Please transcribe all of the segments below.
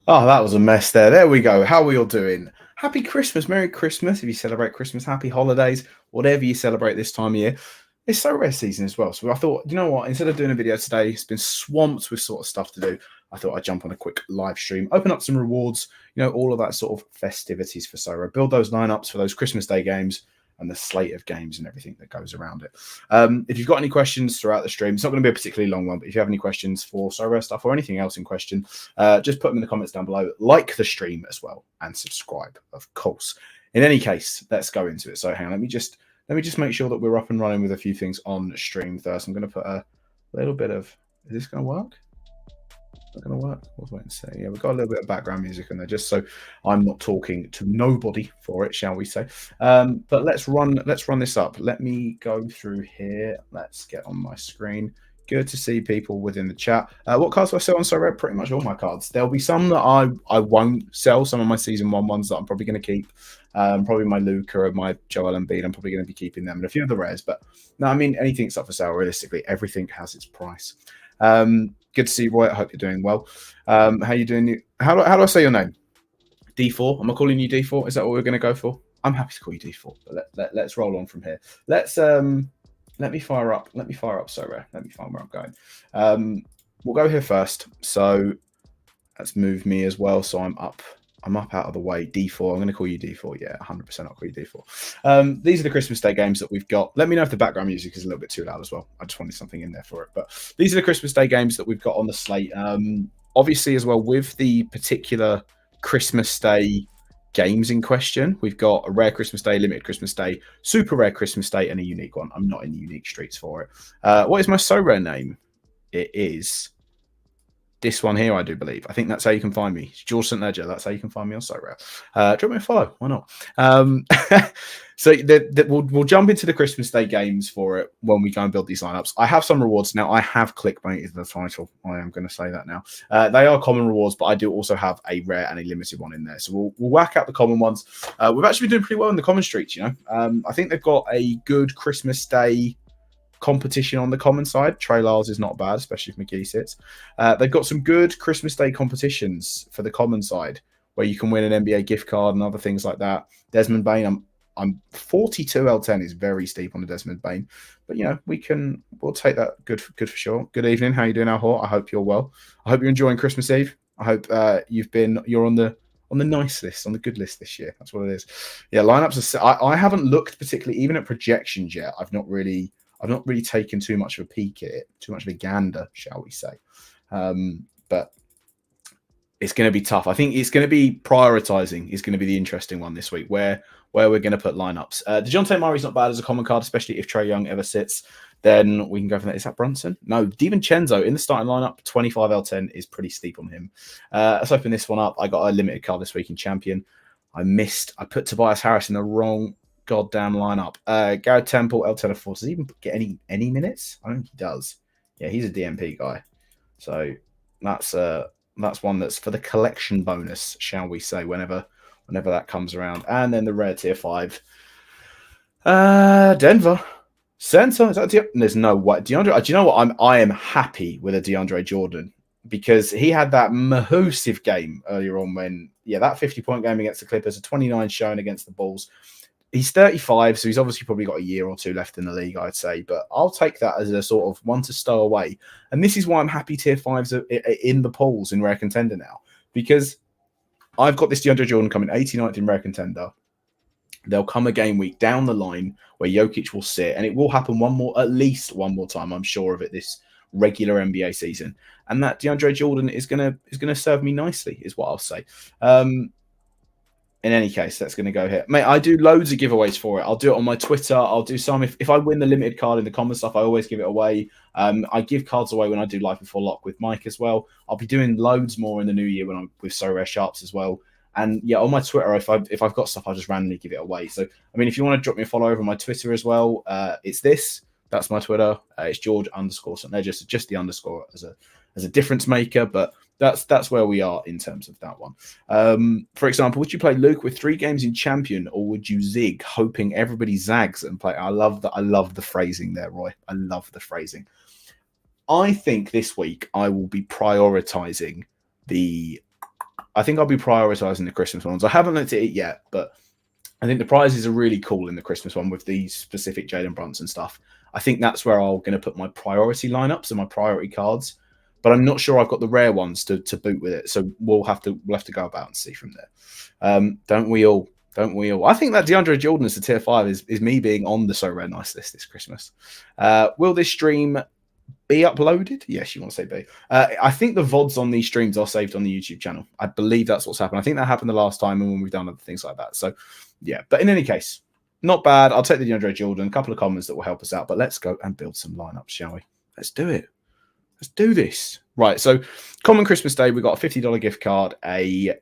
Oh, that was a mess there. There we go. How are we all doing? Happy Christmas, Merry Christmas. If you celebrate Christmas, happy holidays, whatever you celebrate this time of year. It's so rare season as well. So I thought, you know what? Instead of doing a video today, it's been swamped with sort of stuff to do. I thought I'd jump on a quick live stream, open up some rewards, all of that sort of festivities for Sorare, build those lineups for those Christmas Day games and the slate of games and everything that goes around it. If you've got any questions throughout the stream, it's not going to be a particularly long one, but if you have any questions for Sorare stuff or anything else in question, just put them in the comments down below. Like the stream as well and subscribe, of course. In any case, let's go into it. So hang on, let me just make sure that we're up and running with a few things on stream first. I'm going to put a little bit of. Is this going to work? Not going to work. We'll wait and see. Yeah, we've got a little bit of background music in there, just so I'm not talking to nobody for it, shall we say? But let's run this up. Let me go through here. Let's get on my screen. Good to see people within the chat. What cards do I sell on Sorare? Pretty much all my cards. There'll be some that I won't sell. Some of my season 1 ones that I'm probably going to keep. Probably my Luca or my Joel Embiid. I'm probably going to be keeping them, and a few of the rares. But no, I mean anything's up for sale. Realistically, everything has its price. Good to see you, Roy. I hope you're doing well. How you doing? How do I say your name? D4. Am I calling you D4? Is that what we're going to go for? I'm happy to call you D4. But let's roll on from here. Let me fire up. Sorare. Let me find where I'm going. We'll go here first. So let's move me as well. So I'm up out of the way. D4. I'm going to call you D4. Yeah, 100%. I'll call you D4. These are the Christmas Day games that we've got. Let me know if the background music is a little bit too loud as well. I just wanted something in there for it. But these are the Christmas Day games that we've got on the slate. Obviously, as well, with the particular Christmas Day games in question, we've got a rare Christmas Day, limited Christmas Day, super rare Christmas Day, and a unique one. I'm not in the unique streets for it. What is my so rare name? It is this one here, I do believe. I think that's how you can find me. It's George St. Ledger. That's how you can find me on Sorare. Drop me a follow. Why not? So we'll jump into the Christmas Day games for it when we go and build these lineups. I have some rewards now. I have clickbaited the title. I am going to say that now. They are common rewards, but I do also have a rare and a limited one in there. So we'll whack out the common ones. We've actually been doing pretty well in the common streets, I think they've got a good Christmas Day competition on the common side. Trey Lyles is not bad, especially if McGee sits. They've got some good Christmas Day competitions for the common side where you can win an NBA gift card and other things like that. Desmond Bain, I'm 42 L10 is very steep on the Desmond Bain, but we'll take that. Good for sure. Good evening. How you doing, Al? I hope you're well. I hope you're enjoying Christmas Eve. I hope you're on the nice list, on the good list this year. That's what it is. Yeah, lineups are. I haven't looked particularly even at projections yet. I've not really taken too much of a peek at it, too much of a gander, shall we say. But it's going to be tough. I think it's going to be prioritizing is going to be the interesting one this week, where we're going to put lineups. DeJounte Murray's not bad as a common card, especially if Trae Young ever sits. Then we can go from there. Is that Brunson? No, DiVincenzo in the starting lineup, 25 L10 is pretty steep on him. Let's open this one up. I got a limited card this week in Champion. I put Tobias Harris in the wrong goddamn lineup. Garrett Temple, L10 of 4. Does he even get any minutes? I don't think he does. Yeah, he's a DMP guy. So that's one that's for the collection bonus, shall we say, whenever that comes around. And then the rare tier 5. Denver. Center. Is that there's no way. DeAndre. Do you know what? I am happy with a DeAndre Jordan because he had that massive game earlier on when, that 50-point game against the Clippers, a 29 showing against the Bulls. He's 35, so he's obviously probably got a year or two left in the league, I'd say. But I'll take that as a sort of one to stow away. And this is why I'm happy tier 5s are in the polls in Rare Contender now. Because I've got this DeAndre Jordan coming 89th in Rare Contender. There'll come a game week down the line where Jokic will sit. And it will happen at least one more time, I'm sure of it, this regular NBA season. And that DeAndre Jordan is gonna serve me nicely, is what I'll say. In any case, that's going to go here. Mate, I do loads of giveaways for it. I'll do it on my Twitter. I'll do some. If I win the limited card in the common stuff, I always give it away. I give cards away when I do Life Before Lock with Mike as well. I'll be doing loads more in the new year when I'm with So Rare Sharps as well. And yeah, on my Twitter, if I've got stuff, I'll just randomly give it away. So, I mean, if you want to drop me a follow over on my Twitter as well, it's this. That's my Twitter. It's George_St. Ledger. So just the underscore as a difference maker. But that's where we are in terms of that one. For example, would you play Luke with 3 games in Champion, or would you zig, hoping everybody zags and play? I love the phrasing there, Roy. I love the phrasing. I think this week I will be prioritizing the I think I'll be prioritizing the Christmas ones. I haven't looked at it yet, but I think the prizes are really cool in the Christmas one with these specific Jalen Brunson stuff. I think that's where I'm going to put my priority lineups and my priority cards. But I'm not sure I've got the rare ones to boot with it, so we'll have to go about and see from there. Don't we all? Don't we all? I think that DeAndre Jordan as a tier 5 is me being on the So Rare Nice list this Christmas. Will this stream be uploaded? Yes, you want to say B. I think the VODs on these streams are saved on the YouTube channel. I believe that's what's happened. I think that happened the last time and when we've done other things like that. So, yeah. But in any case, not bad. I'll take the DeAndre Jordan. A couple of comments that will help us out. But let's go and build some lineups, shall we? Let's do it. Let's do this. Right. So, common Christmas Day, we got a $50 gift card, a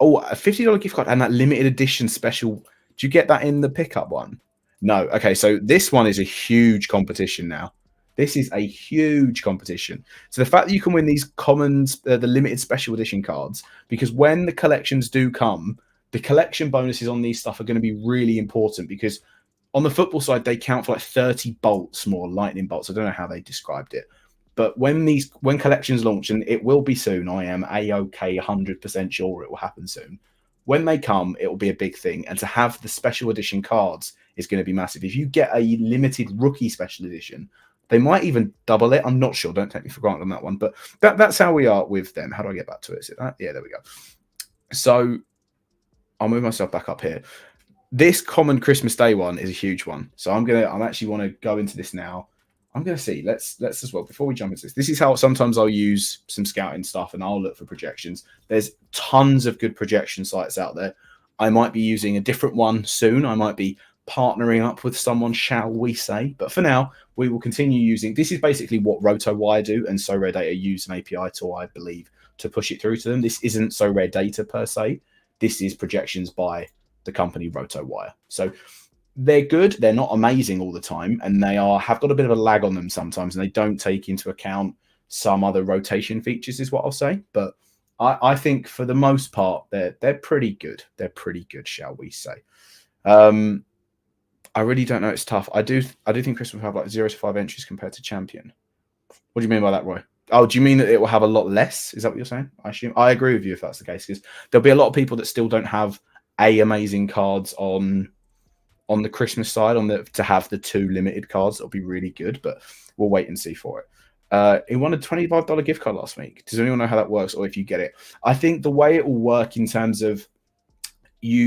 $50 gift card, and that limited edition special. Do you get that in the pickup one? No. Okay. So, this one is a huge competition now. This is a huge competition. So the fact that you can win these commons, the limited special edition cards, because when the collections do come, the collection bonuses on these stuff are going to be really important because on the football side, they count for like 30 bolts more, lightning bolts. I don't know how they described it. But when collections launch, and it will be soon, I am A-OK 100% sure it will happen soon. When they come, it will be a big thing. And to have the special edition cards is going to be massive. If you get a limited rookie special edition, they might even double it. I'm not sure. Don't take me for granted on that one. But that's how we are with them. How do I get back to it? Is it that? Yeah, there we go. So I'll move myself back up here. This common Christmas Day one is a huge one. So I actually want to go into this now. I'm going to see. Let's as well, before we jump into this, this is how sometimes I'll use some scouting stuff and I'll look for projections. There's tons of good projection sites out there. I might be using a different one soon. I might be partnering up with someone, shall we say. But for now, we will continue using, this is basically what RotoWire do, and So Rare Data use an API tool, I believe, to push it through to them. This isn't So Rare Data per se. This is projections by the company RotoWire. So they're good. They're not amazing all the time, and they have got a bit of a lag on them sometimes, and they don't take into account some other rotation features, is what I'll say. But I think for the most part, they're pretty good. They're pretty good, shall we say. I really don't know. It's tough. I do think Chris will have like 0 to 5 entries compared to Champion. What do you mean by that, Roy? Oh, do you mean that it will have a lot less? Is that what you're saying? I assume. I agree with you if that's the case, because there'll be a lot of people that still don't have amazing cards on the Christmas side to have the 2 limited cards. That'll be really good, but we'll wait and see for it. He won a $25 gift card last week. Does anyone know how that works, or if you get it? I think the way it will work in terms of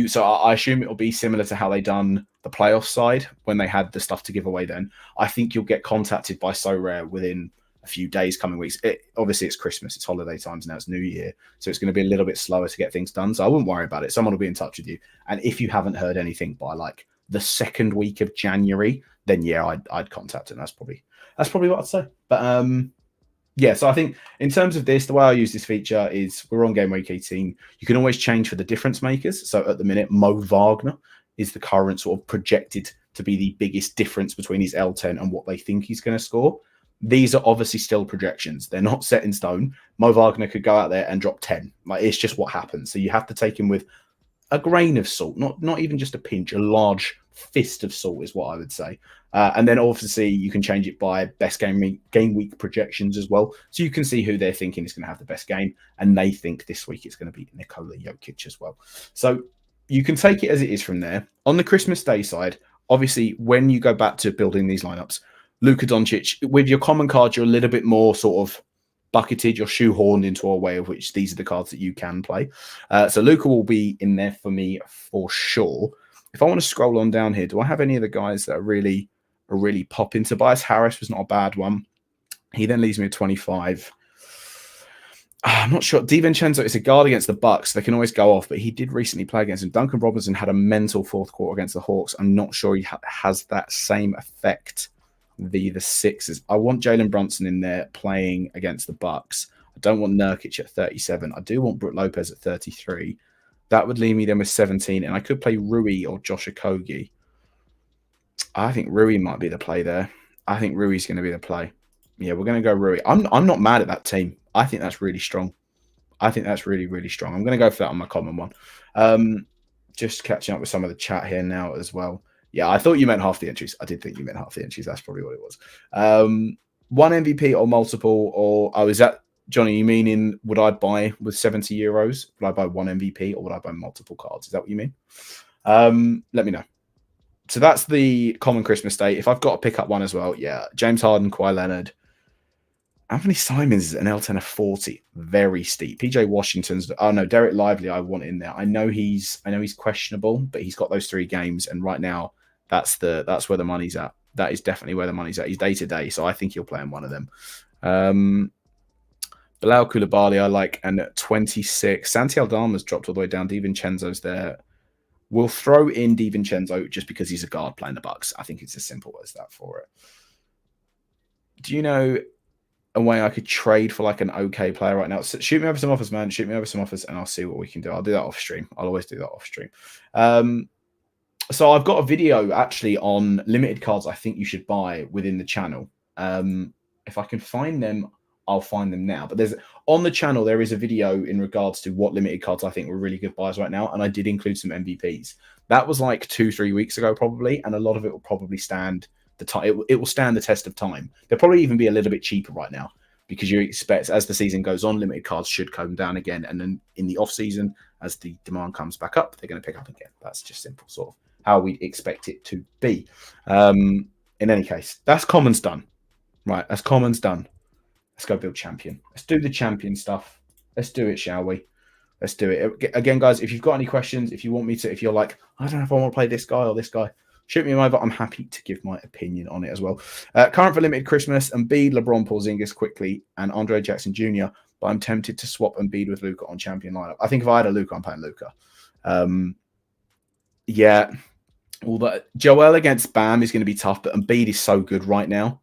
so I assume it will be similar to how they done the playoff side when they had the stuff to give away then. I think you'll get contacted by So Rare within a few days, coming weeks. Obviously, it's Christmas, it's holiday times now, it's New Year, so it's going to be a little bit slower to get things done. So I wouldn't worry about it. Someone will be in touch with you. And if you haven't heard anything by like the 2nd week of January, then yeah, I'd contact them. That's probably what I'd say. But yeah, so I think in terms of this, the way I use this feature is we're on game week 18. You can always change for the difference makers. So at the minute, Mo Wagner is the current sort of projected to be the biggest difference between his L10 and what they think he's going to score. These are obviously still projections. They're not set in stone. Mo Wagner could go out there and drop 10. Like, it's just what happens. So you have to take him with a grain of salt, not even just a pinch, a large fist of salt is what I would say. And then obviously you can change it by best game week projections as well. So you can see who they're thinking is going to have the best game. And they think this week it's going to be Nikola Jokic as well. So you can take it as it is from there. On the Christmas Day side, obviously, when you go back to building these lineups, Luka Doncic, with your common card, you're a little bit more sort of bucketed, you're shoehorned into a way of which these are the cards that you can play. So Luka will be in there for me for sure. If I want to scroll on down here, do I have any of the guys that are really popping? Tobias Harris was not a bad one. He then leaves me at 25. I'm not sure. DiVincenzo is a guard against the Bucks. They can always go off, but he did recently play against him. Duncan Robinson had a mental 4th quarter against the Hawks. I'm not sure he has that same effect the Sixers. I want Jalen Brunson in there playing against the Bucks. I don't want Nurkic at 37. I do want Brook Lopez at 33. That would leave me then with 17, and I could play Rui or Josh Okogie. I think Rui might be the play there. I think Rui's going to be the play. Yeah, we're going to go Rui. I'm not mad at that team. I think that's really strong. I think that's really, really strong. I'm going to go for that on my common one. Just catching up with some of the chat here now as well. Yeah, I thought you meant half the entries. I did think you meant half the entries. That's probably what it was. One MVP or multiple, or is that Johnny, you meaning would I buy with 70 euros? Would I buy one MVP or would I buy multiple cards? Is that what you mean? Let me know. So that's the common Christmas Day. If I've got to pick up one as well, yeah, James Harden, Kawhi Leonard, Anthony Simons is an L10 of 40, very steep. PJ Washington's, oh no, Derek Lively, I want in there. I know he's questionable, but he's got those 3 games, and right now that's where the money's at. That is definitely where the money's at. He's day to day, so I think he'll play in one of them. Bilal Koulibaly, I like, and at 26, Santi Aldama's dropped all the way down. DiVincenzo's there. We'll throw in DiVincenzo just because he's a guard playing the Bucks. I think it's as simple as that for it. Do you know a way I could trade for like an okay player right now? So shoot me over some offers, man. Shoot me over some offers, and I'll see what we can do. I'll do that off stream. I'll always do that off stream. So I've got a video actually on limited cards I think you should buy within the channel. If I can find them, I'll find them now. But on the channel, there is a video in regards to what limited cards I think were really good buys right now. And I did include some MVPs. That was like 2-3 weeks ago, probably. And a lot of it will probably stand the time. It will stand the test of time. They'll probably even be a little bit cheaper right now because you expect as the season goes on, limited cards should come down again. And then in the off season, as the demand comes back up, they're going to pick up again. That's just simple sort of how we expect it to be. In any case, that's commons done. Right, that's commons done. Let's go build champion. Let's do the champion stuff. Let's do it, shall we? Let's do it. Again, guys, if you've got any questions, if you want me to, if you're like, I don't know if I want to play this guy or this guy, shoot me over. I'm happy to give my opinion on it as well. Current for limited Christmas, Embiid, LeBron, Porzingis quickly, and Andre Jackson Jr. But I'm tempted to swap Embiid with Luka on champion lineup. I think if I had a Luka, I'm playing Luka. Yeah. Although Joel against Bam is going to be tough, but Embiid is so good right now.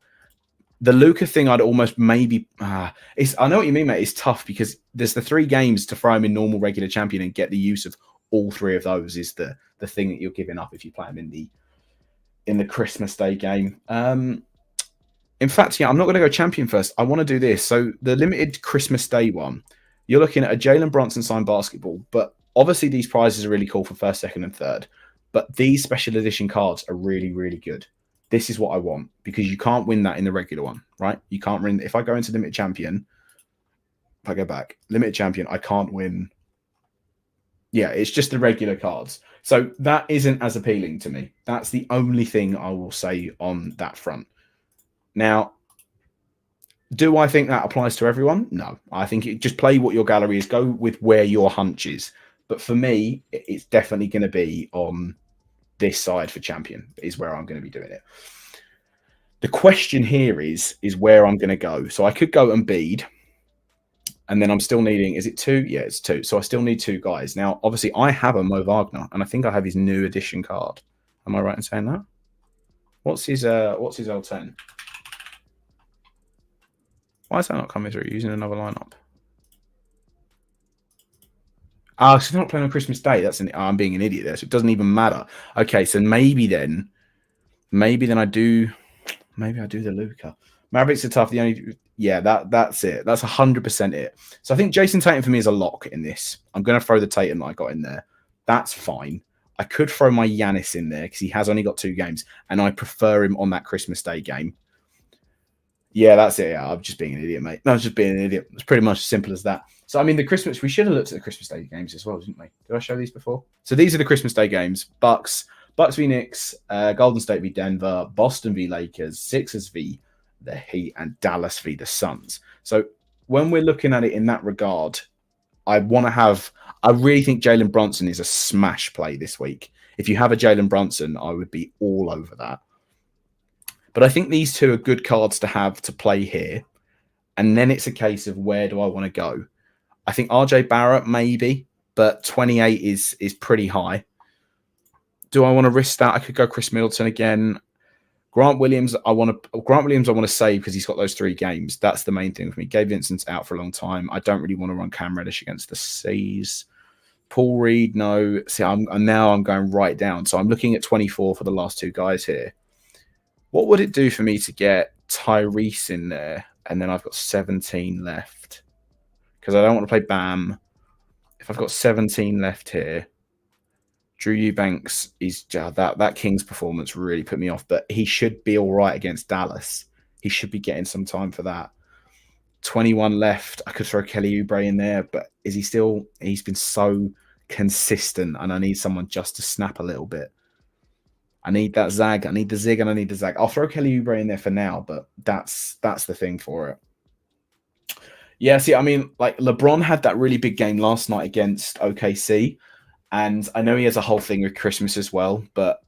The Luka thing, I'd almost maybe. I know what you mean, mate. It's tough because there's the 3 games to throw him in normal regular champion and get the use of all 3 of those is the thing that you're giving up if you play him in the Christmas Day game. In fact, yeah, I'm not going to go champion first. I want to do this. So the limited Christmas Day one, you're looking at a Jalen Brunson signed basketball, but obviously these prizes are really cool for first, second, and third. But these special edition cards are really, really good. This is what I want because you can't win that in the regular one, right? You can't win. If I go into limited champion, if I go back, limited champion, I can't win. Yeah, it's just the regular cards. So that isn't as appealing to me. That's the only thing I will say on that front. Now, do I think that applies to everyone? No. I think just play what your gallery is. Go with where your hunch is. But for me, it's definitely going to be on this side for champion is where I'm going to be doing it. The question here is where I'm going to go. So I could go Embiid, and then I'm still needing, is it 2? Yeah, it's 2. So I still need 2 guys. Now, obviously, I have a Mo Wagner, and I think I have his new edition card. Am I right in saying that? What's his L10? Why is that not coming through? Using another lineup. So he's not playing on Christmas Day. I'm being an idiot there, so it doesn't even matter. Okay, so maybe then I do the Luka. Mavericks are tough. That's it. That's 100% it. So I think Jason Tatum for me is a lock in this. I'm going to throw the Tatum that I got in there. That's fine. I could throw my Giannis in there because he has only got 2 games, and I prefer him on that Christmas Day game. Yeah, that's it. Yeah, I'm just being an idiot, mate. No, I was just being an idiot. It's pretty much as simple as that. So, I mean, we should have looked at the Christmas Day games as well, didn't we? Did I show these before? So these are the Christmas Day games. Bucks v Knicks, Golden State v Denver, Boston v Lakers, Sixers v the Heat, and Dallas v the Suns. So when we're looking at it in that regard, I really think Jalen Brunson is a smash play this week. If you have a Jalen Brunson, I would be all over that. But I think these 2 are good cards to have to play here. And then it's a case of where do I want to go? I think RJ Barrett maybe, but 28 is pretty high. Do I want to risk that? I could go Chris Middleton again. Grant Williams, I want to save because he's got those 3 games. That's the main thing for me. Gabe Vincent's out for a long time. I don't really want to run Cam Reddish against the C's. Paul Reed, no. See, I'm going right down. So I'm looking at 24 for the last 2 guys here. What would it do for me to get Tyrese in there? And then I've got 17 left. Because I don't want to play Bam. If I've got 17 left here, Drew Eubanks is that Kings performance really put me off. But he should be all right against Dallas. He should be getting some time for that. 21 left. I could throw Kelly Oubre in there, but is he still? He's been so consistent, and I need someone just to snap a little bit. I need that zag. I need the zig, and I need the zag. I'll throw Kelly Oubre in there for now, but that's the thing for it. Yeah, see, I mean, like LeBron had that really big game last night against OKC, and I know he has a whole thing with Christmas as well, but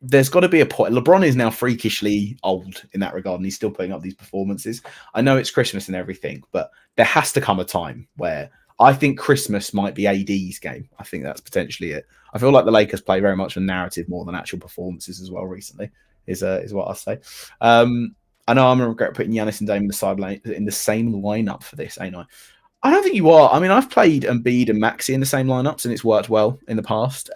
there's got to be a point. LeBron is now freakishly old in that regard, and he's still putting up these performances. I know it's Christmas and everything, but there has to come a time where I think Christmas might be AD's game. I think that's potentially it. I feel like the Lakers play very much a narrative more than actual performances as well recently, is what I say. I know I'm going to regret putting Giannis and Dame in the same lineup for this, ain't I? I don't think you are. I mean, I've played Embiid and Maxey in the same lineups, and it's worked well in the past.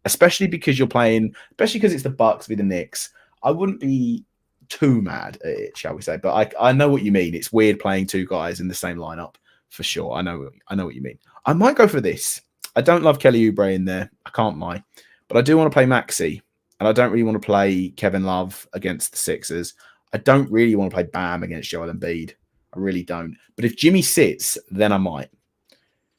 Especially because you're playing, especially because it's the Bucks with the Knicks. I wouldn't be too mad at it, shall we say? But I know what you mean. It's weird playing two guys in the same lineup for sure. I know what you mean. I might go for this. I don't love Kelly Oubre in there. I can't lie, but I do want to play Maxey, and I don't really want to play Kevin Love against the Sixers. I don't really want to play Bam against Joel Embiid. I really don't. But if Jimmy sits, then I might.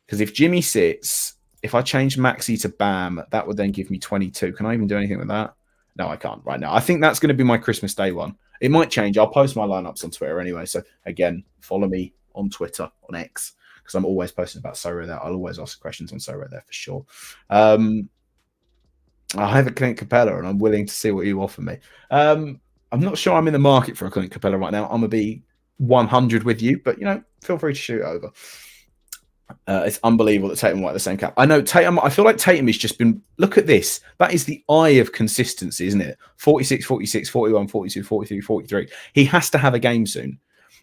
Because if Jimmy sits, if I change Maxey to Bam, that would then give me 22. Can I even do anything with that? No, I can't right now. I think that's going to be my Christmas Day one. It might change. I'll post my lineups on Twitter anyway. So again, follow me on Twitter, on X, because I'm always posting about Sorare there. I'll always ask questions on Sorare there for sure. I have a Clint Capella, and I'm willing to see what you offer me. I'm not sure I'm in the market for a Clint Capella right now. I'm going to be 100 with you, but, feel free to shoot it over. It's unbelievable that Tatum won the same cap. I know Tatum. I feel like Tatum has just been. Look at this. That is the eye of consistency, isn't it? 46, 46, 41, 42, 43, 43. He has to have a game soon.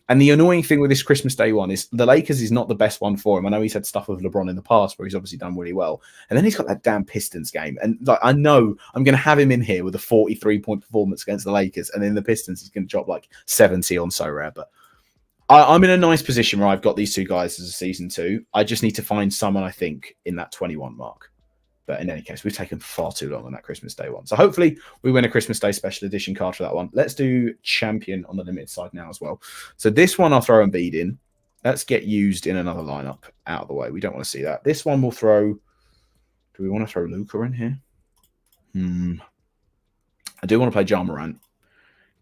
And the annoying thing with this Christmas Day one is the Lakers is not the best one for him. I know he's had stuff with LeBron in the past where he's obviously done really well. And then he's got that damn Pistons game. And I know I'm going to have him in here with a 43-point performance against the Lakers. And then the Pistons is going to drop like 70 on Sorare. But I'm in a nice position where I've got these two guys as a season 2. I just need to find someone, I think, in that 21 mark. But in any case, we've taken far too long on that Christmas Day one. So hopefully we win a Christmas Day special edition card for that one. Let's do champion on the limited side now as well. So this one I'll throw Embiid in. Let's get used in another lineup out of the way. We don't want to see that. This one we'll throw. Do we want to throw Luka in here? I do want to play Ja Morant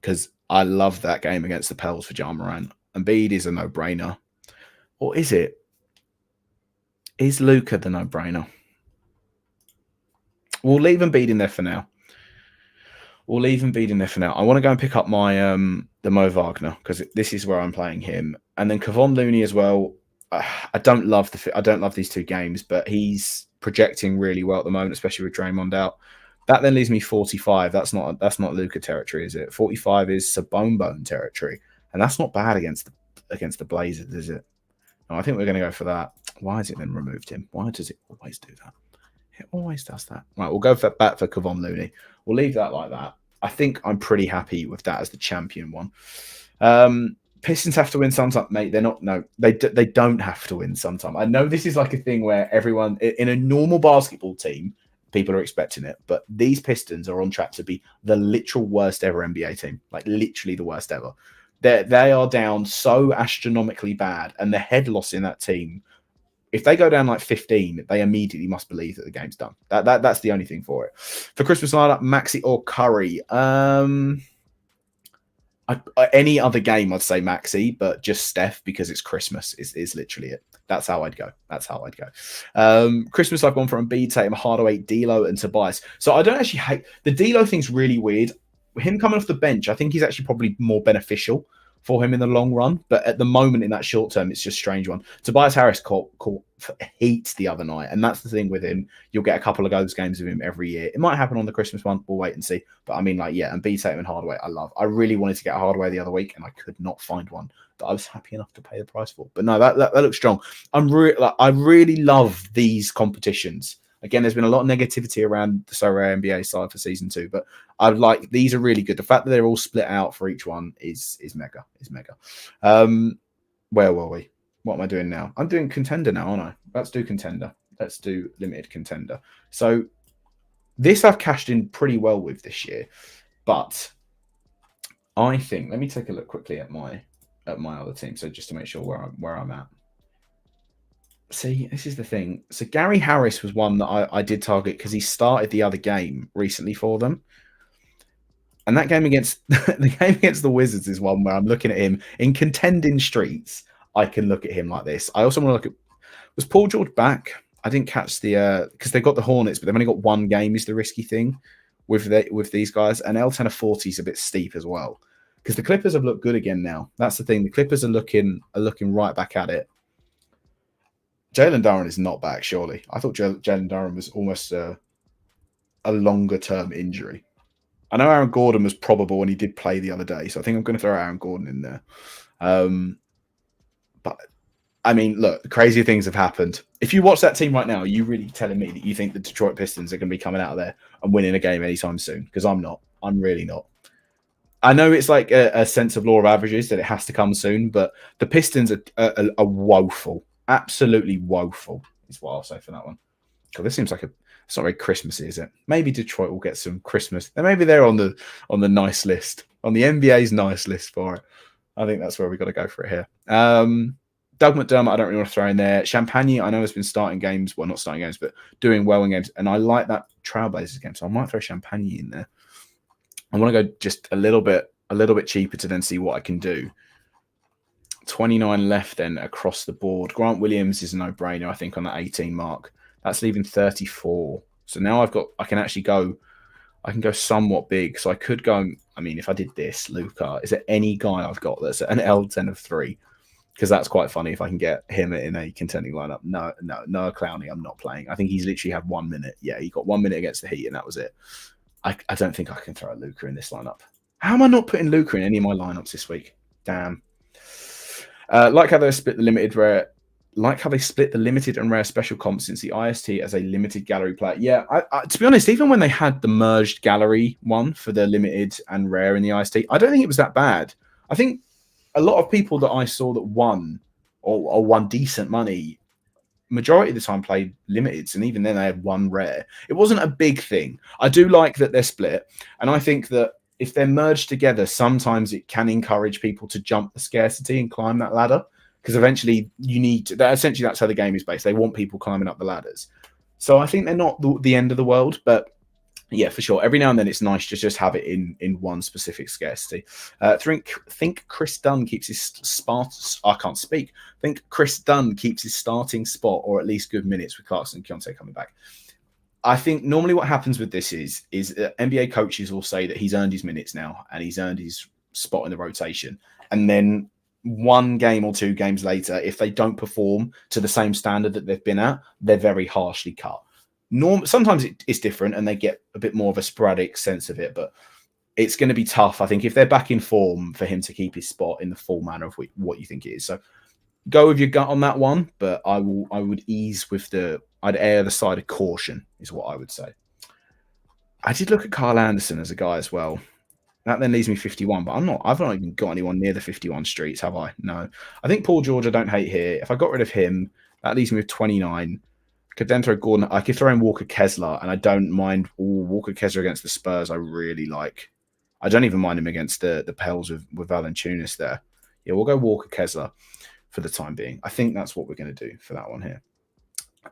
because I love that game against the Pels for Ja Morant. Embiid is a no-brainer. Or is it? Is Luka the no-brainer? We'll leave Embiid in there for now. I want to go and pick up my the Mo Wagner because this is where I'm playing him, and then Kevon Looney as well. I don't love these two games, but he's projecting really well at the moment, especially with Draymond out. That then leaves me 45. That's not Luka territory, is it? 45 is Sabone territory, and that's not bad against the Blazers, is it? No, I think we're going to go for that. Why has it then removed him? Why does it always do that? It always does that. Right, we'll go for back for Kevon Looney. We'll leave that like that. I think I'm pretty happy with that as the champion one. Pistons have to win sometime, mate. They're not. No, they don't have to win sometime. I know this is like a thing where everyone in a normal basketball team, people are expecting it, but these Pistons are on track to be the literal worst ever NBA team. Like literally the worst ever. They are down so astronomically bad, and the head loss in that team. If they go down like 15, they immediately must believe that the game's done. That's the only thing for it. For Christmas lineup, Maxey or Curry? Any other game, I'd say Maxey, but just Steph because it's Christmas is literally it. That's how I'd go. Christmas, I've gone for Embiid, Tatum, Hardaway, D'Lo, and Tobias. So I don't actually hate the D'Lo thing's really weird. Him coming off the bench, I think he's actually probably more beneficial for him in the long run, but at the moment in that short term, it's just a strange one. Tobias Harris caught heat the other night, and that's the thing with him. You'll get a couple of those games of him every year. It might happen on the Christmas one. We'll wait and see. But I mean, like, yeah, and Tatum and Hardaway, I love. I really wanted to get a Hardaway the other week, and I could not find one that I was happy enough to pay the price for. But no, that looks strong. I really love these competitions. Again, there's been a lot of negativity around the Sorare NBA side for season 2, but I like these are really good. The fact that they're all split out for each one is mega. Where were we? What am I doing now? I'm doing Contender now, aren't I? Let's do Contender. Let's do limited Contender. So this I've cashed in pretty well with this year, but I think let me take a look quickly at my at my other team. So just to make sure where I'm at. See, this is the thing. So Gary Harris was one that I did target because he started the other game recently for them. And that game against the Wizards is one where I'm looking at him in contending streets. I can look at him like this. I also want to look at, was Paul George back? I didn't catch the because they've got the Hornets, but they've only got one game is the risky thing with these guys. And L10 of 40 is a bit steep as well. Because the Clippers have looked good again now. That's the thing. The Clippers are looking right back at it. Jalen Duren is not back, surely. I thought Jalen Duren was almost a longer-term injury. I know Aaron Gordon was probable when he did play the other day, so I think I'm going to throw Aaron Gordon in there. But, I mean, look, crazy things have happened. If you watch that team right now, are you really telling me that you think the Detroit Pistons are going to be coming out of there and winning a game anytime soon? Because I'm not. I'm really not. I know it's like a sense of law of averages that it has to come soon, but the Pistons are woeful. Absolutely woeful is what I'll say for that one. God, this seems like it's not very Christmassy, is it? Maybe Detroit will get some Christmas. Maybe they're on the nice list, on the NBA's nice list for it. I think that's where we got to go for it here. Doug McDermott, I don't really want to throw in there. Champagne, I know has been starting games, well, not starting games, but doing well in games, and I like that Trailblazers game, so I might throw Champagne in there. I want to go just a little bit cheaper to then see what I can do. 29 left then across the board. Grant Williams is a no-brainer, I think, on that 18 mark. That's leaving 34. So now I can actually go, I can go somewhat big. So I could go, I mean, if I did this, Luka, is there any guy I've got that's an L10 of 3? Because that's quite funny if I can get him in a contending lineup. No, Clowney, I'm not playing. I think he's literally had 1 minute. Yeah, he got 1 minute against the Heat and that was it. I don't think I can throw Luka in this lineup. How am I not putting Luka in any of my lineups this week? Damn. Like how they split the limited and rare special comp since the IST as a limited gallery player. Yeah, I, to be honest, even when they had the merged gallery one for the limited and rare in the IST, I don't think it was that bad. I think a lot of people that I saw that won or won decent money, majority of the time played limiteds, and even then they had one rare. It wasn't a big thing. I do like that they're split, and I think that if they're merged together, sometimes it can encourage people to jump the scarcity and climb that ladder, because eventually you need to. Essentially, that's how the game is based. They want people climbing up the ladders. So I think they're not the end of the world, but yeah, for sure. Every now and then it's nice to just have it in one specific scarcity. Think Chris Dunn keeps his spot. I can't speak. Think Chris Dunn keeps his starting spot, or at least good minutes with Clarkson and Keontae coming back. I think normally what happens with this is NBA coaches will say that he's earned his minutes now and he's earned his spot in the rotation. And then one game or two games later, if they don't perform to the same standard that they've been at, they're very harshly cut. Sometimes it's different and they get a bit more of a sporadic sense of it, but it's going to be tough, I think, if they're back in form for him to keep his spot in the full manner of what you think it is. So go with your gut on that one, but I would ease with I'd err the side of caution is what I would say. I did look at Kyle Anderson as a guy as well. That then leaves me 51, but I've not even got anyone near the 51 streets, have I? No. I think Paul George I don't hate here. If I got rid of him, that leaves me with 29. Could then throw Gordon. I could throw in Walker Kessler, and I don't mind Walker Kessler against the Spurs. I really like. I don't even mind him against the Pels with Valanciunas there. Yeah, we'll go Walker Kessler for the time being. I think that's what we're going to do for that one here.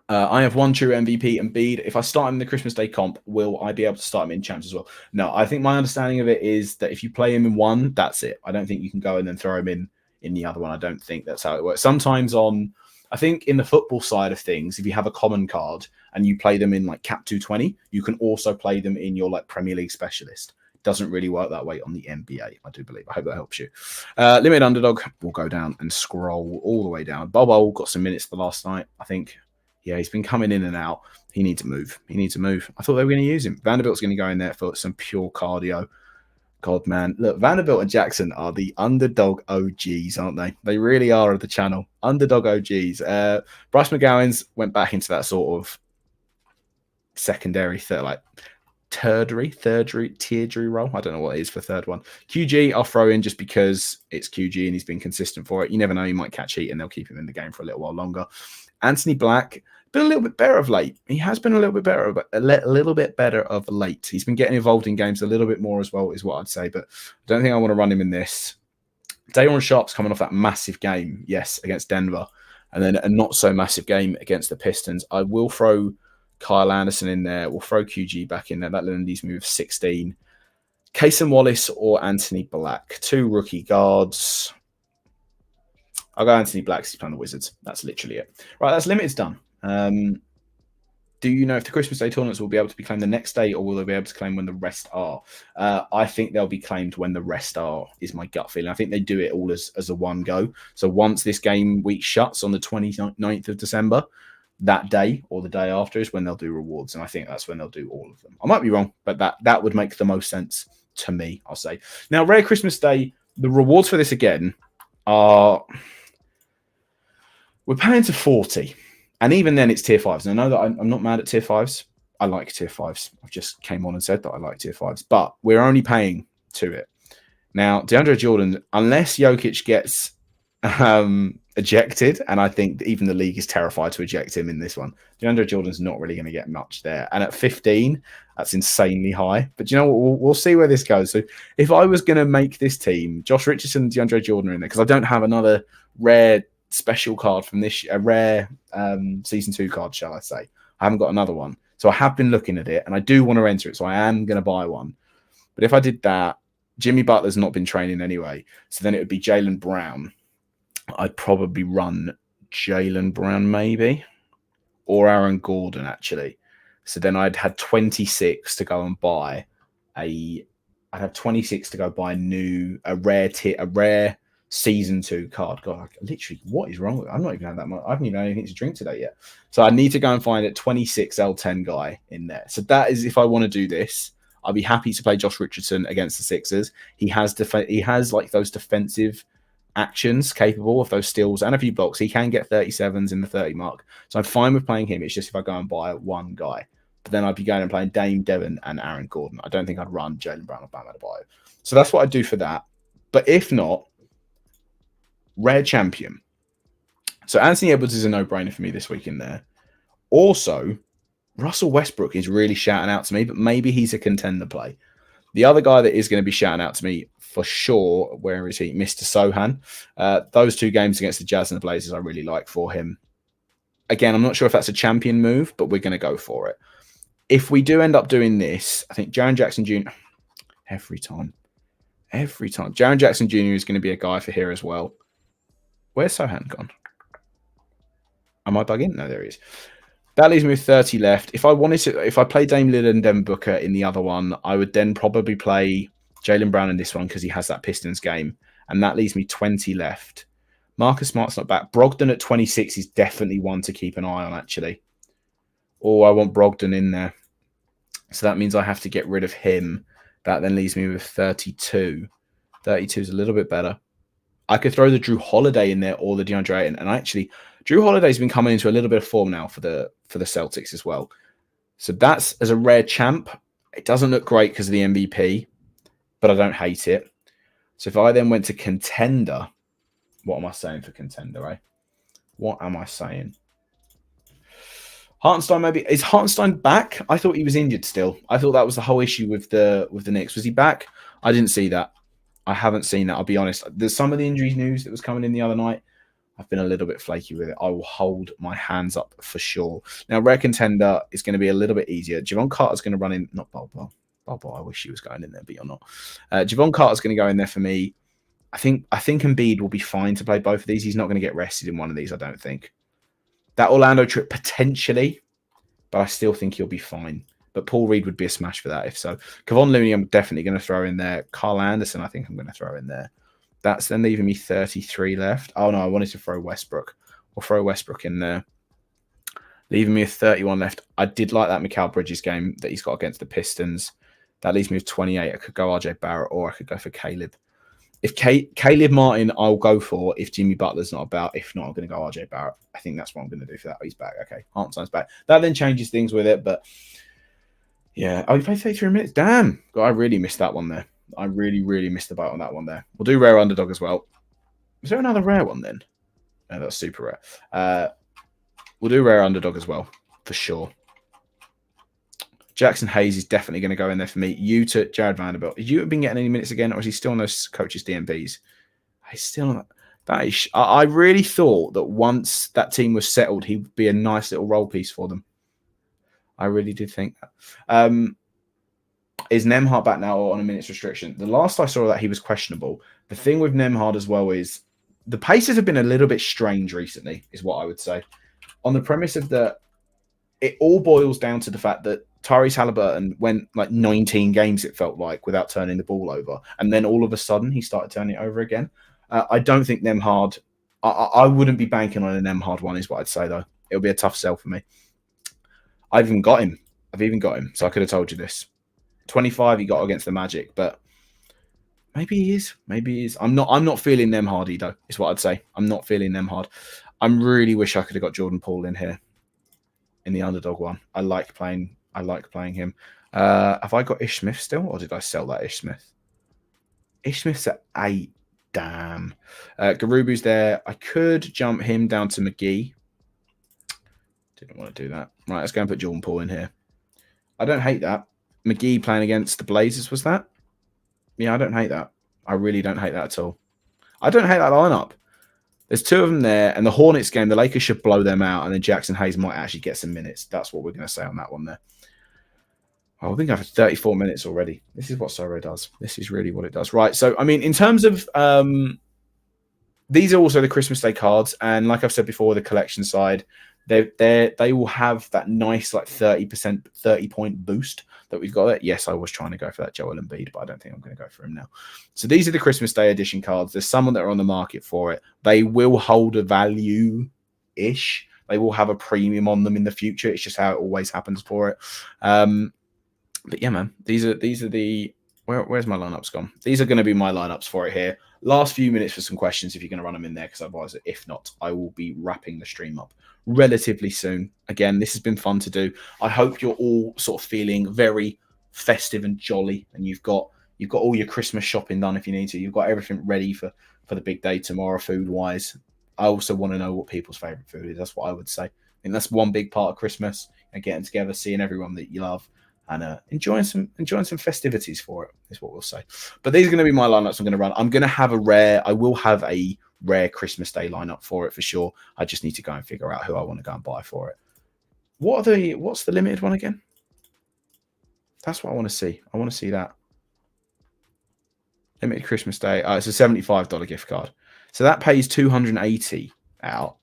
I have one true MVP, Embiid. If I start him in the Christmas Day comp, will I be able to start him in champs as well? No, I think my understanding of it is that if you play him in one, that's it. I don't think you can go and then throw him in the other one. I don't think that's how it works. Sometimes I think in the football side of things, if you have a common card and you play them in like Cap 220, you can also play them in your like Premier League specialist. Doesn't really work that way on the NBA, I do believe. I hope that helps you. Limited underdog, we'll go down and scroll all the way down. Bobo got some minutes the last night, I think. Yeah, he's been coming in and out. He needs to move. I thought they were going to use him. Vanderbilt's going to go in there for some pure cardio. God, man. Look, Vanderbilt and Jackson are the underdog OGs, aren't they? They really are of the channel. Underdog OGs. Bryce McGowan's went back into that sort of secondary, tertiary role. I don't know what it is for third one. QG, I'll throw in just because it's QG and he's been consistent for it. You never know, he might catch heat and they'll keep him in the game for a little while longer. Anthony Black, been a little bit better of late. He has been a little bit better, but a little bit better of late. He's been getting involved in games a little bit more as well, is what I'd say. But I don't think I want to run him in this. Dayon Sharp's coming off that massive game, yes, against Denver, and then a not so massive game against the Pistons. I will throw Kyle Anderson in there. We'll throw QG back in there. That leaves me with 16. Cason Wallace or Anthony Black, 2 rookie guards. I'll go Anthony Black because he's playing the Wizards. That's literally it. Right, that's Limited's done. Do you know if the Christmas Day tournaments will be able to be claimed the next day, or will they be able to claim when the rest are? I think they'll be claimed when the rest are, is my gut feeling. I think they do it all as a one go. So once this game week shuts on the 29th of December, that day or the day after is when they'll do rewards. And I think that's when they'll do all of them. I might be wrong, but that would make the most sense to me, I'll say. Now, Rare Christmas Day, the rewards for this again are... We're paying to 40. And even then, it's tier 5s. And I know that I'm not mad at tier 5s. I like tier 5s. I've just came on and said that I like tier 5s. But we're only paying to it. Now, DeAndre Jordan, unless Jokic gets ejected, and I think even the league is terrified to eject him in this one, DeAndre Jordan's not really going to get much there. And at 15, that's insanely high. But you know what? We'll see where this goes. So if I was going to make this team, Josh Richardson and DeAndre Jordan are in there, because I don't have another rare special card from this, a rare season 2 card, shall I say. I haven't got another one. So I have been looking at it, and I do want to enter it, so I am going to buy one. But if I did that, Jimmy Butler's not been training anyway, so then it would be Jaylen Brown. I'd probably run Jaylen Brown maybe, or Aaron Gordon actually. So then I'd had 26 to go and buy a rare season 2 card. God, literally, what is wrong with it? I'm not even had that much. I haven't even had anything to drink today yet. So I need to go and find a 26 L10 guy in there. So that is, if I want to do this, I'll be happy to play Josh Richardson against the Sixers. He has like those defensive actions capable of those steals and a few blocks. He can get 37s in the 30 mark. So I'm fine with playing him. It's just if I go and buy one guy. But then I'd be going and playing Dame, Devin, and Aaron Gordon. I don't think I'd run Jaylen Brown or Bam Adebayo. So that's what I'd do for that. But if not, rare champion. So Anthony Edwards is a no-brainer for me this week in there. Also, Russell Westbrook is really shouting out to me, but maybe he's a contender play. The other guy that is going to be shouting out to me for sure, where is he? Mr. Sohan. Those 2 games against the Jazz and the Blazers I really like for him. Again, I'm not sure if that's a champion move, but we're going to go for it. If we do end up doing this, I think Jaren Jackson Jr. Every time. Jaren Jackson Jr. is going to be a guy for here as well. Where's Sohan gone? Am I bugging? No, there he is. That leaves me with 30 left. If I play Dame Lillard and Devin Booker in the other one, I would then probably play Jaylen Brown in this one because he has that Pistons game. And that leaves me 20 left. Marcus Smart's not back. Brogdon at 26 is definitely one to keep an eye on, actually. Oh, I want Brogdon in there. So that means I have to get rid of him. That then leaves me with 32. 32 is a little bit better. I could throw the Drew Holiday in there or the DeAndre Ayton. And actually, Drew Holiday's been coming into a little bit of form now for the Celtics as well. So that's as a rare champ. It doesn't look great because of the MVP, but I don't hate it. So if I then went to contender, what am I saying for contender, eh? What am I saying? Hartenstein maybe. Is Hartenstein back? I thought he was injured still. I thought that was the whole issue with the Knicks. Was he back? I didn't see that. I haven't seen that. I'll be honest. There's some of the injuries news that was coming in the other night. I've been a little bit flaky with it. I will hold my hands up for sure. Now, rare contender is going to be a little bit easier. Javon Carter's going to run in. Not Bobo. Bobo, I wish he was going in there, but you're not. Javon Carter's going to go in there for me. I think Embiid will be fine to play both of these. He's not going to get rested in one of these, I don't think. That Orlando trip, potentially, but I still think he'll be fine. But Paul Reed would be a smash for that if so. Kevon Looney, I'm definitely going to throw in there. Carl Anderson, I think I'm going to throw in there. That's then leaving me 33 left. Oh, no, I wanted to throw Westbrook. We'll throw Westbrook in there. Leaving me with 31 left. I did like that Mikal Bridges game that he's got against the Pistons. That leaves me with 28. I could go RJ Barrett or I could go for Caleb. If Caleb Martin, I'll go for if Jimmy Butler's not about. If not, I'm going to go RJ Barrett. I think that's what I'm going to do for that. He's back. Okay, Hartenstein's back. That then changes things with it, but yeah. Oh, you played 33 minutes? Damn. God, I really missed that one there. I really, really missed the boat on that one there. We'll do rare underdog as well. Is there another rare one then? No, that's super rare. We'll do rare underdog as well, for sure. Jackson Hayes is definitely going to go in there for me. You to Jared Vanderbilt. Have you been getting any minutes again, or is he still on those coaches' DMPs? He's still not. That is. I really thought that once that team was settled, he would be a nice little role piece for them. I really did think that. Is Nemhard back now or on a minutes restriction? The last I saw that he was questionable. The thing with Nemhard as well is the paces have been a little bit strange recently, is what I would say. On the premise of that, it all boils down to the fact that Tyrese Halliburton went like 19 games, it felt like, without turning the ball over. And then all of a sudden, he started turning it over again. I don't think Nemhard, I wouldn't be banking on a Nemhard one, is what I'd say, though. It'll be a tough sell for me. I've even got him. So I could have told you this. 25 he got against the Magic, but maybe he is. I'm not feeling them hardy though, is what I'd say. I'm not feeling them hard. I really wish I could have got Jordan Poole in here in the underdog one. I like playing him. Have I got Ish Smith still, or did I sell that Ish Smith? Ish Smith's at 8. Damn. Garubu's there. I could jump him down to McGee. Didn't want to do that. Right, let's go and put Jordan Poole in here. I don't hate that. McGee playing against the Blazers, was that? Yeah, I don't hate that. I really don't hate that at all. I don't hate that lineup. There's two of them there, and the Hornets game, the Lakers should blow them out, and then Jackson Hayes might actually get some minutes. That's what we're going to say on that one there. Oh, I think I've had 34 minutes already. This is what Sorare does. This is really what it does. Right, so, I mean, in terms of... these are also the Christmas Day cards, and like I've said before, the collection side, they will have that nice like 30% boost that we've got there. Yes, I was trying to go for that Joel Embiid, but I don't think I'm going to go for him now. So these are the Christmas Day edition cards. There's some that are on the market for it. They will hold a value-ish. They will have a premium on them in the future. It's just how it always happens for it. But yeah, man, these are the... Where's my lineups gone? These are going to be my lineups for it here. Last few minutes for some questions if you're going to run them in there, because otherwise, if not, I will be wrapping the stream up relatively soon. Again, this has been fun to do. I hope you're all sort of feeling very festive and jolly, and you've got all your Christmas shopping done if you need to. You've got everything ready for the big day tomorrow, food-wise. I also want to know what people's favourite food is. That's what I would say. I think that's one big part of Christmas, and getting together, seeing everyone that you love, and enjoying some festivities for it is what we'll say. But these are going to be my lineups I'm going to run. I'm going to have I will have a rare Christmas Day lineup for it for sure. I just need to go and figure out who I want to go and buy for it. What's the limited one again? That's what I want to see. I want to see that. Limited Christmas Day. It's a $75 gift card. So that pays $280 out.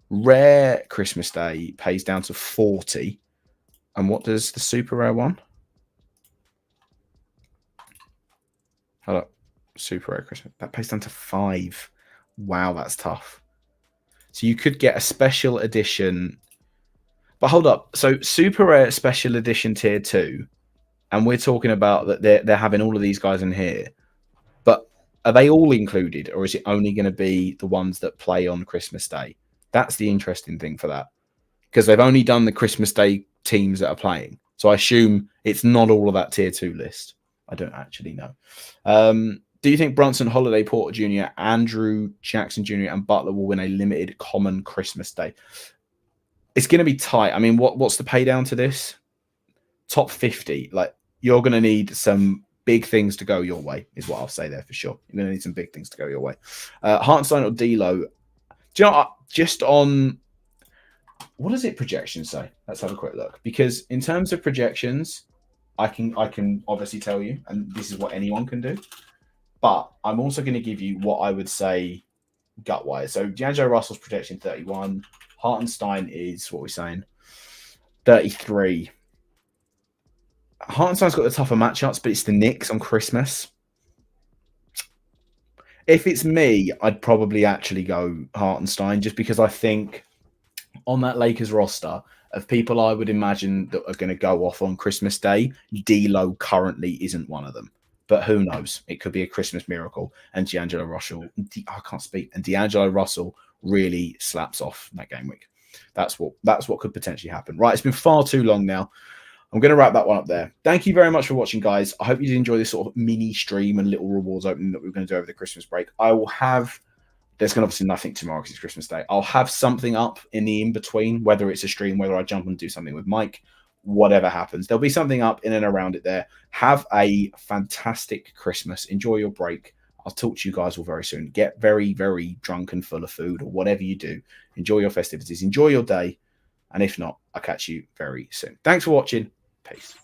Rare Christmas Day pays down to $40. And what does the super rare one? Hold up. Super rare Christmas. That pays down to $5. Wow, that's tough. So you could get a special edition. But hold up. So super rare special edition tier 2. And we're talking about that they're having all of these guys in here. But are they all included? Or is it only going to be the ones that play on Christmas Day? That's the interesting thing for that. Because they've only done the Christmas Day teams that are playing. So I assume it's not all of that tier 2 list. I don't actually know. Do you think Brunson, Holiday, Porter Jr., Andrew Jackson Jr., and Butler will win a limited common Christmas Day? It's going to be tight. I mean, what's the pay down to this? Top 50. Like, you're going to need some big things to go your way, is what I'll say there for sure. You're going to need some big things to go your way. Hartenstein or D'Lo? Do you know what? Just on... What does it projections say? Let's have a quick look. Because in terms of projections, I can obviously tell you, and this is what anyone can do. But I'm also going to give you what I would say gut-wise. So D'Angelo Russell's projection 31. Hartenstein is, what we're saying, 33. Hartenstein's got the tougher matchups, but it's the Knicks on Christmas. If it's me, I'd probably actually go Hartenstein, just because I think on that Lakers roster of people I would imagine that are going to go off on Christmas Day, D'Lo currently isn't one of them. But who knows? It could be a Christmas miracle. And D'Angelo Russell, I can't speak. And D'Angelo Russell really slaps off that game week. That's what could potentially happen. Right, it's been far too long now. I'm going to wrap that one up there. Thank you very much for watching, guys. I hope you did enjoy this sort of mini stream and little rewards opening that we're going to do over the Christmas break. I will have... There's going to obviously nothing tomorrow because it's Christmas Day. I'll have something up in the in-between, whether it's a stream, whether I jump and do something with Mike, whatever happens. There'll be something up in and around it there. Have a fantastic Christmas. Enjoy your break. I'll talk to you guys all very soon. Get very, very drunk and full of food, or whatever you do. Enjoy your festivities. Enjoy your day. And if not, I'll catch you very soon. Thanks for watching. Peace.